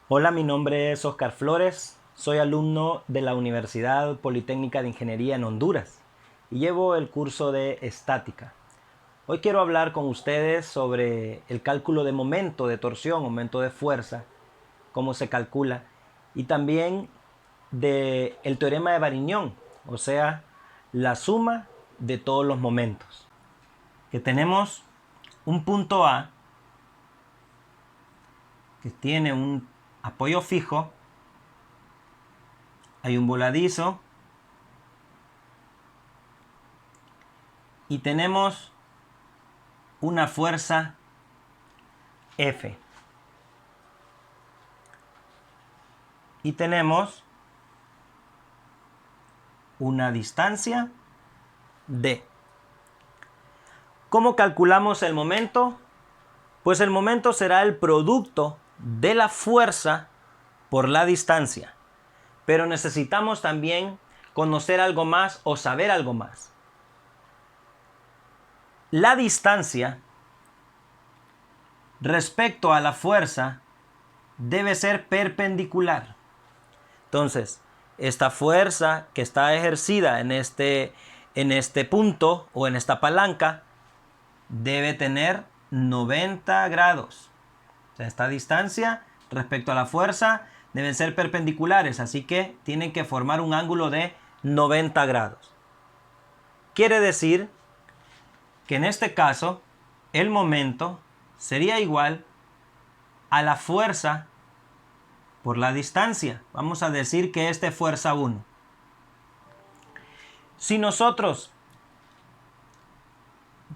Hola, mi nombre es Oscar Flores, soy alumno de la Universidad Politécnica de Ingeniería en Honduras y llevo el curso de estática. Hoy quiero hablar con ustedes sobre el cálculo de momento de torsión, momento de fuerza, cómo se calcula, y también del teorema de Varignon, o sea, la suma de todos los momentos. Que tenemos un punto A que tiene un apoyo fijo, hay un voladizo y tenemos una fuerza F. Y tenemos una distancia D. ¿Cómo calculamos el momento? Pues el momento será el producto de la fuerza por la distancia. Pero necesitamos también conocer algo más o saber algo más. La distancia respecto a la fuerza debe ser perpendicular. Entonces, esta fuerza que está ejercida en este punto o en esta palanca debe tener 90 grados. O sea, esta distancia respecto a la fuerza deben ser perpendiculares, así que tienen que formar un ángulo de 90 grados. Quiere decir que en este caso el momento sería igual a la fuerza por la distancia. Vamos a decir que esta es fuerza 1. Si nosotros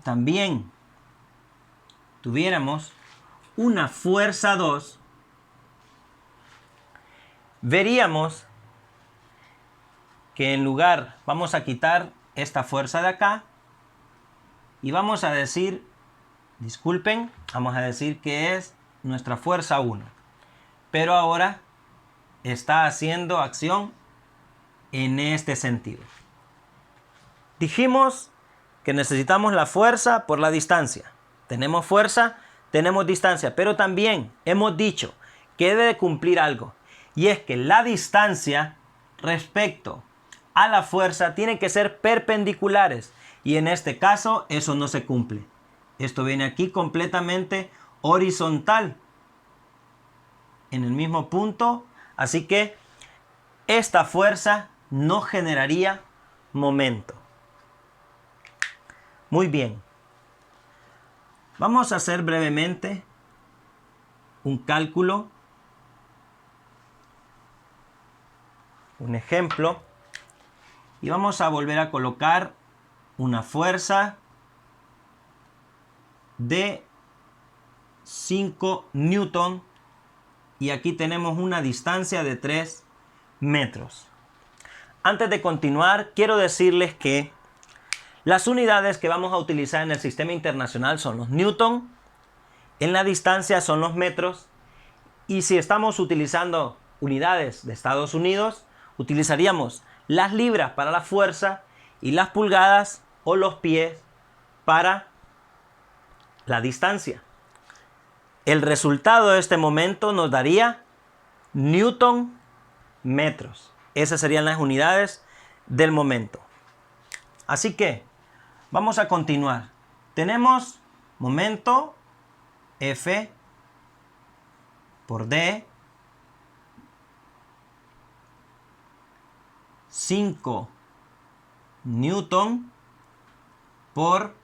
también tuviéramos una fuerza 2, veríamos que en lugar, vamos a quitar esta fuerza de acá y vamos a decir, disculpen, vamos a decir que es nuestra fuerza 1. Pero ahora está haciendo acción en este sentido. Dijimos que necesitamos la fuerza por la distancia. Tenemos fuerza, tenemos distancia, pero también hemos dicho que debe cumplir algo. Y es que la distancia respecto a la fuerza tiene que ser perpendiculares. Y en este caso eso no se cumple. Esto viene aquí completamente horizontal. En el mismo punto. Así que esta fuerza no generaría momento. Muy bien. Vamos a hacer brevemente un cálculo. Un ejemplo. Y vamos a volver a colocar una fuerza de 5 newton. Y aquí tenemos una distancia de 3 metros. Antes de continuar, quiero decirles que las unidades que vamos a utilizar en el sistema internacional son los newton, en la distancia son los metros, y si estamos utilizando unidades de Estados Unidos, utilizaríamos las libras para la fuerza y las pulgadas o los pies para la distancia. El resultado de este momento nos daría newton metros. Esas serían las unidades del momento. Así que vamos a continuar. Tenemos momento F por D, 5 newton por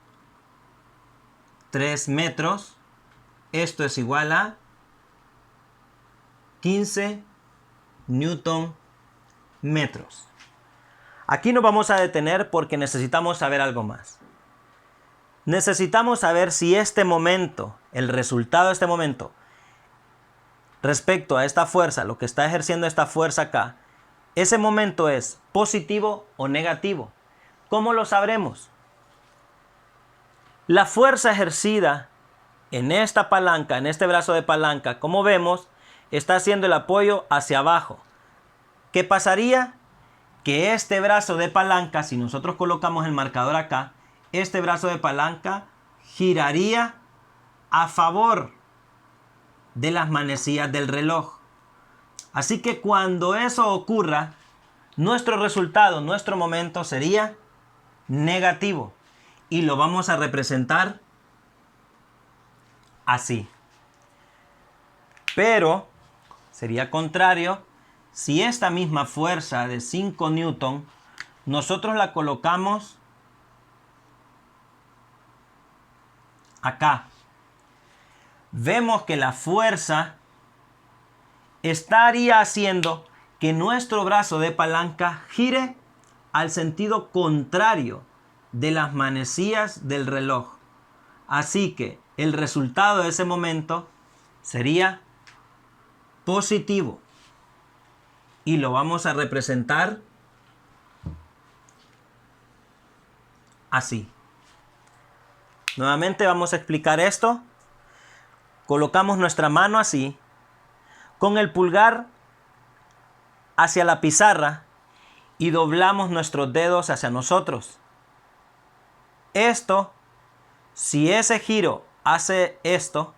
3 metros. Esto es igual a 15 newton metros. Aquí nos vamos a detener porque necesitamos saber algo más. Necesitamos saber si este momento, el resultado de este momento, respecto a esta fuerza, lo que está ejerciendo esta fuerza acá, ese momento es positivo o negativo. ¿Cómo lo sabremos? La fuerza ejercida en esta palanca, en este brazo de palanca, como vemos, está haciendo el apoyo hacia abajo. ¿Qué pasaría? Que este brazo de palanca, si nosotros colocamos el marcador acá, este brazo de palanca giraría a favor de las manecillas del reloj. Así que cuando eso ocurra, nuestro resultado, nuestro momento sería negativo. Y lo vamos a representar así. Pero sería contrario si esta misma fuerza de 5 newton nosotros la colocamos acá. Vemos que la fuerza estaría haciendo que nuestro brazo de palanca gire al sentido contrario de las manecillas del reloj. Así que el resultado de ese momento sería positivo. Y lo vamos a representar así. Nuevamente vamos a explicar esto. Colocamos nuestra mano así, con el pulgar hacia la pizarra y doblamos nuestros dedos hacia nosotros. Esto, si ese giro hace esto,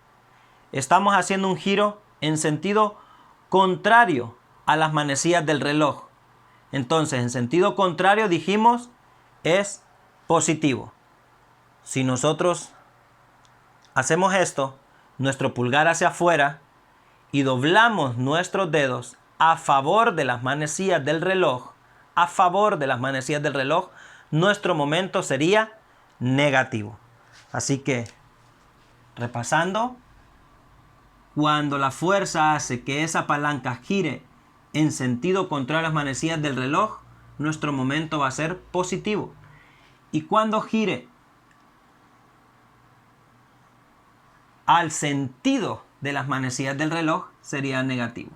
estamos haciendo un giro en sentido contrario a las manecillas del reloj. Entonces, en sentido contrario dijimos es positivo. Si nosotros hacemos esto, nuestro pulgar hacia afuera y doblamos nuestros dedos a favor de las manecillas del reloj, nuestro momento sería negativo. Así que, repasando, cuando la fuerza hace que esa palanca gire en sentido contrario a las manecillas del reloj, nuestro momento va a ser positivo. Y cuando gire al sentido de las manecillas del reloj, sería negativo.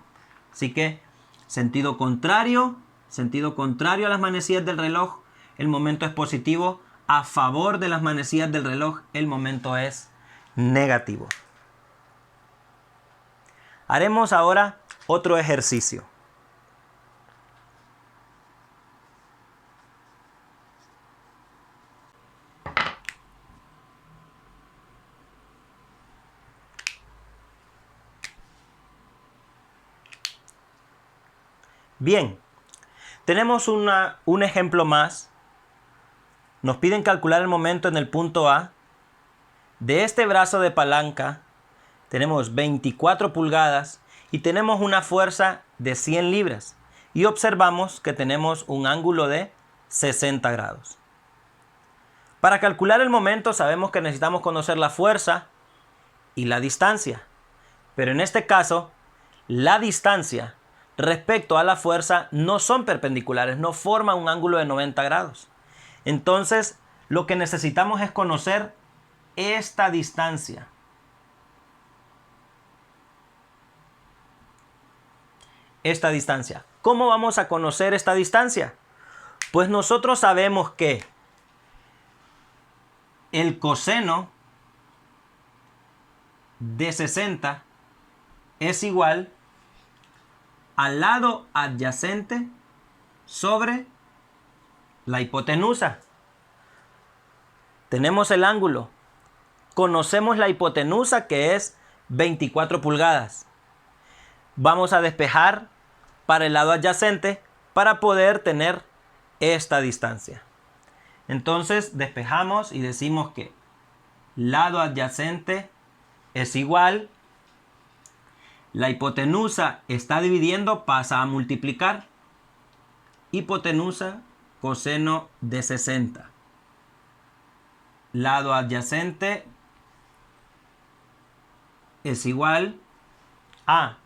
Así que, sentido contrario a las manecillas del reloj, el momento es positivo. A favor de las manecillas del reloj, el momento es negativo. Haremos ahora otro ejercicio. Bien, tenemos un ejemplo más. Nos piden calcular el momento en el punto A. De este brazo de palanca tenemos 24 pulgadas y tenemos una fuerza de 100 libras. Y observamos que tenemos un ángulo de 60 grados. Para calcular el momento sabemos que necesitamos conocer la fuerza y la distancia. Pero en este caso, la distancia respecto a la fuerza no son perpendiculares, no forman un ángulo de 90 grados. Entonces, lo que necesitamos es conocer esta distancia. Esta distancia. ¿Cómo vamos a conocer esta distancia? Pues nosotros sabemos que el coseno de 60 es igual al lado adyacente sobre la hipotenusa. Tenemos el ángulo. Conocemos la hipotenusa, que es 24 pulgadas. Vamos a despejar para el lado adyacente para poder tener esta distancia. Entonces despejamos y decimos que lado adyacente es igual. La hipotenusa está dividiendo, pasa a multiplicar. Hipotenusa, coseno de 60. Lado adyacente es igual a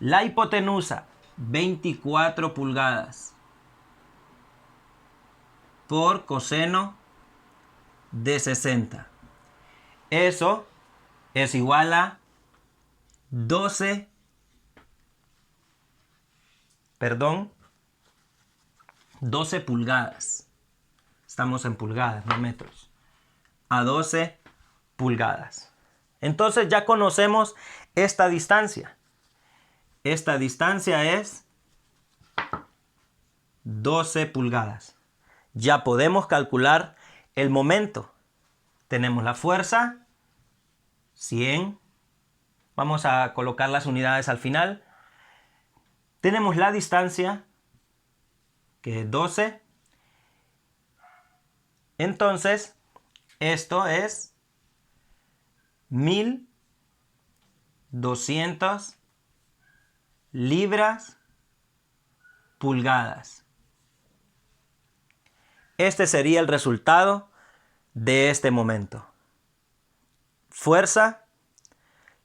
la hipotenusa, 24 pulgadas, por coseno de 60. Eso es igual a 12 pulgadas. Estamos en pulgadas, no metros. A 12 pulgadas. Entonces ya conocemos esta distancia. Esta distancia es 12 pulgadas. Ya podemos calcular el momento. Tenemos la fuerza, 100. Vamos a colocar las unidades al final. tenemos la distancia, que es 12. Entonces, esto es 1200 libras pulgadas. Este sería el resultado de este momento. Fuerza,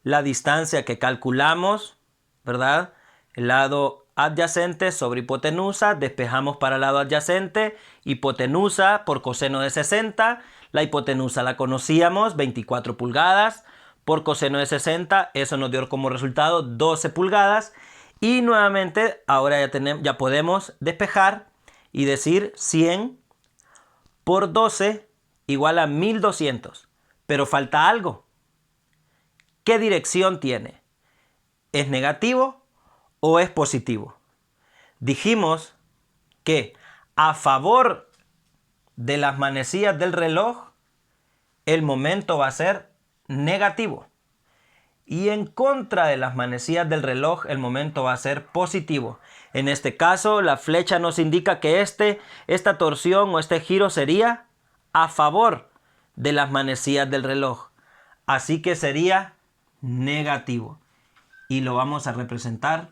la distancia que calculamos, ¿verdad? El lado adyacente sobre hipotenusa, despejamos para el lado adyacente, hipotenusa por coseno de 60, la hipotenusa la conocíamos, 24 pulgadas, por coseno de 60, eso nos dio como resultado 12 pulgadas, y nuevamente ahora ya podemos despejar y decir 100 por 12 igual a 1200, pero falta algo. ¿Qué dirección tiene? ¿Es negativo o es positivo? Dijimos que a favor de las manecillas del reloj, el momento va a ser negativo. Y en contra de las manecillas del reloj, el momento va a ser positivo. En este caso, la flecha nos indica que esta torsión o este giro sería a favor de las manecillas del reloj. Así que sería negativo. Y lo vamos a representar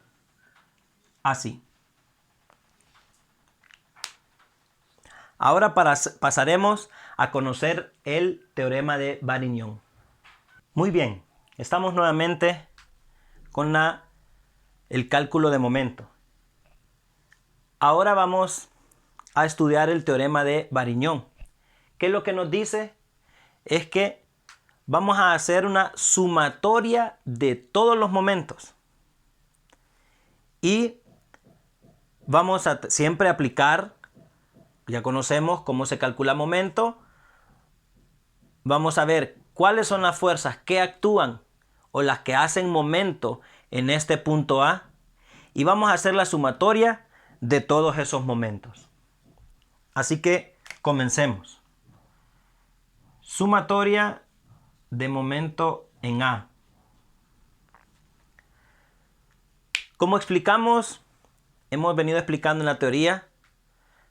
así. Ahora pasaremos a conocer el teorema de Varignon. Muy bien, estamos nuevamente con el cálculo de momento. Ahora vamos a estudiar el teorema de Varignon. ¿Qué es lo que nos dice? Es que vamos a hacer una sumatoria de todos los momentos. Y vamos a siempre aplicar, ya conocemos cómo se calcula momento. Vamos a ver cuáles son las fuerzas que actúan o las que hacen momento en este punto A. Y vamos a hacer la sumatoria de todos esos momentos. Así que comencemos. Sumatoria de momento en A. Como explicamos, hemos venido explicando en la teoría,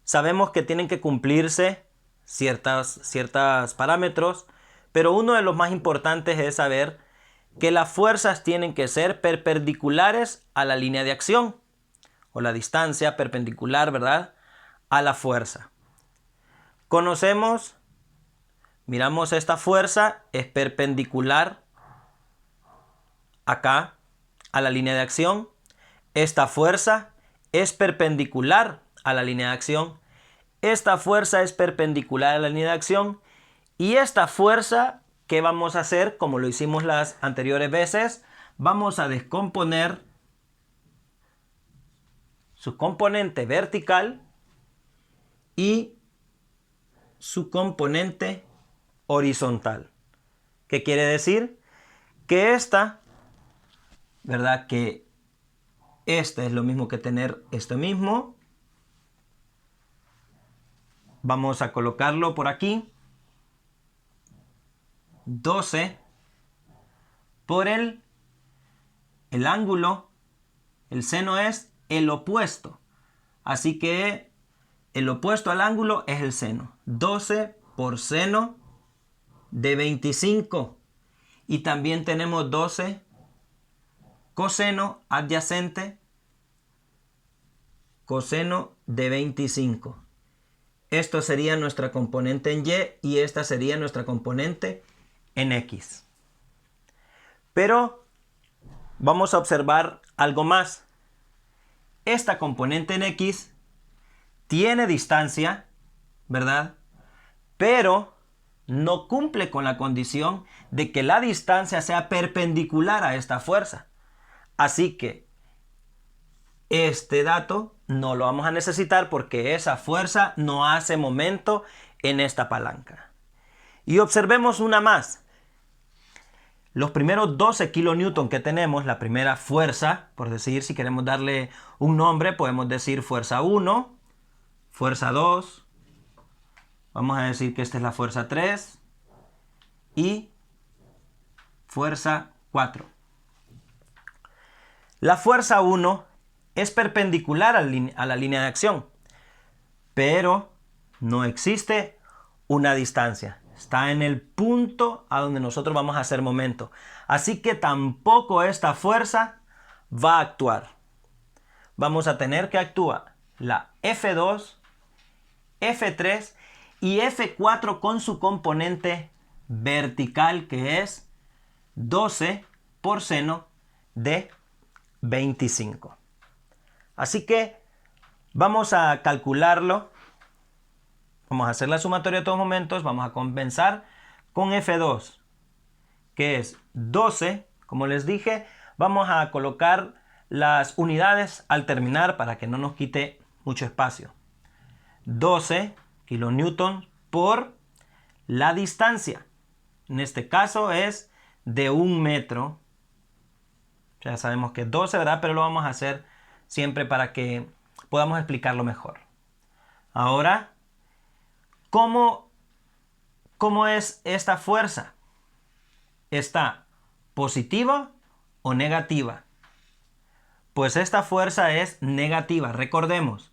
sabemos que tienen que cumplirse ciertos parámetros, pero uno de los más importantes es saber que las fuerzas tienen que ser perpendiculares a la línea de acción, o la distancia perpendicular, ¿verdad?, a la fuerza. Conocemos, miramos esta fuerza, es perpendicular acá a la línea de acción. Esta fuerza es perpendicular a la línea de acción. Esta fuerza es perpendicular a la línea de acción. Y esta fuerza, ¿qué vamos a hacer? Como lo hicimos las anteriores veces, vamos a descomponer su componente vertical y su componente horizontal. ¿Qué quiere decir? Que esta, ¿verdad?, que este es lo mismo que tener esto mismo. Vamos a colocarlo por aquí. 12 por el ángulo. El seno es el opuesto. Así que el opuesto al ángulo es el seno. 12 por seno de 25. Y también tenemos 12 coseno adyacente, coseno de 25. Esto sería nuestra componente en Y y esta sería nuestra componente en X. Pero vamos a observar algo más. Esta componente en X tiene distancia, ¿verdad?, pero no cumple con la condición de que la distancia sea perpendicular a esta fuerza. Así que este dato no lo vamos a necesitar porque esa fuerza no hace momento en esta palanca. Y observemos una más. Los primeros 12 kilonewton que tenemos, la primera fuerza, por decir, si queremos darle un nombre, podemos decir fuerza 1, fuerza 2, vamos a decir que esta es la fuerza 3 y fuerza 4. La fuerza 1 es perpendicular a la línea de acción, pero no existe una distancia. Está en el punto a donde nosotros vamos a hacer momento. Así que tampoco esta fuerza va a actuar. Vamos a tener que actuar la F2, F3 y F4 con su componente vertical, que es 12 por seno de 25. Así que vamos a calcularlo. Vamos a hacer la sumatoria de todos momentos. Vamos a compensar con F2, que es 12. Como les dije, vamos a colocar las unidades al terminar para que no nos quite mucho espacio. 12 kilonewtons por la distancia. En este caso es de 1 metro. Ya sabemos que es 12, ¿verdad? Pero lo vamos a hacer siempre para que podamos explicarlo mejor. Ahora, ¿cómo es esta fuerza? ¿Está positiva o negativa? Pues esta fuerza es negativa. Recordemos,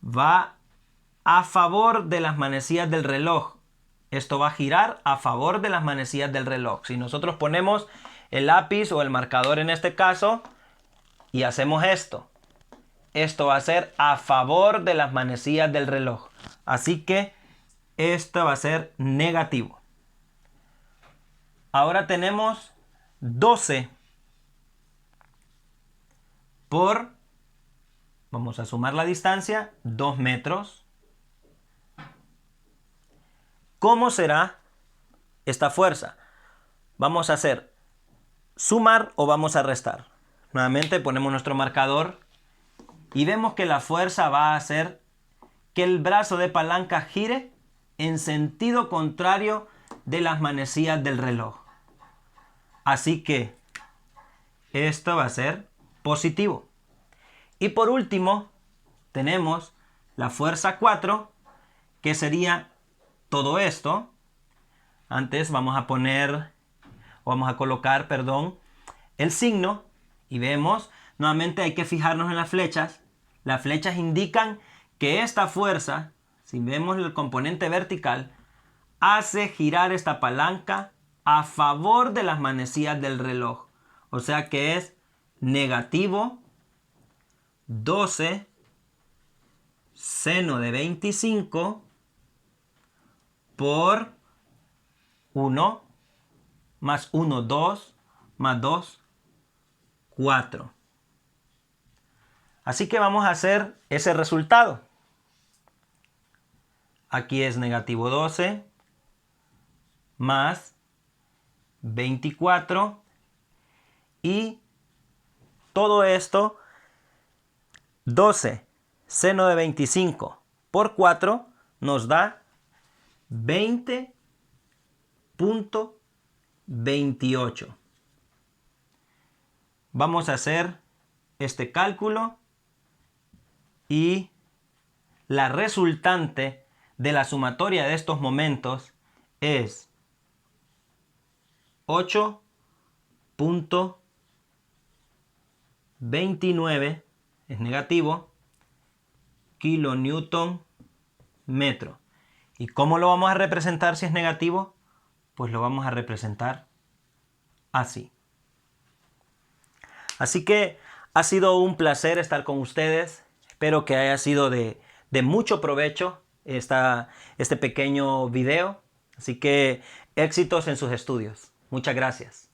va a favor de las manecillas del reloj. Esto va a girar a favor de las manecillas del reloj. Si nosotros ponemos el lápiz o el marcador en este caso y hacemos esto, esto va a ser a favor de las manecillas del reloj. Así que esto va a ser negativo. Ahora tenemos 12 por, vamos a sumar la distancia, 2 metros. ¿Cómo será esta fuerza? Vamos a hacer sumar o vamos a restar. Nuevamente ponemos nuestro marcador y vemos que la fuerza va a hacer que el brazo de palanca gire en sentido contrario de las manecillas del reloj. Así que esto va a ser positivo. Y por último tenemos la fuerza 4, que sería todo esto. Antes vamos a colocar, el signo y vemos, nuevamente hay que fijarnos en las flechas. Las flechas indican que esta fuerza, si vemos el componente vertical, hace girar esta palanca a favor de las manecillas del reloj. O sea que es negativo 12 seno de 25 por 1 más 1, 2 más 2, 4. Así que vamos a hacer ese resultado. Aquí es negativo 12 más 24 y todo esto 12 seno de 25 por 4 nos da 20.28. Vamos a hacer este cálculo y la resultante de la sumatoria de estos momentos es 8.29, es negativo, kilonewton metro. ¿Y cómo lo vamos a representar si es negativo? Pues lo vamos a representar así. Así que ha sido un placer estar con ustedes. Espero que haya sido de mucho provecho este pequeño video. Así que éxitos en sus estudios. Muchas gracias.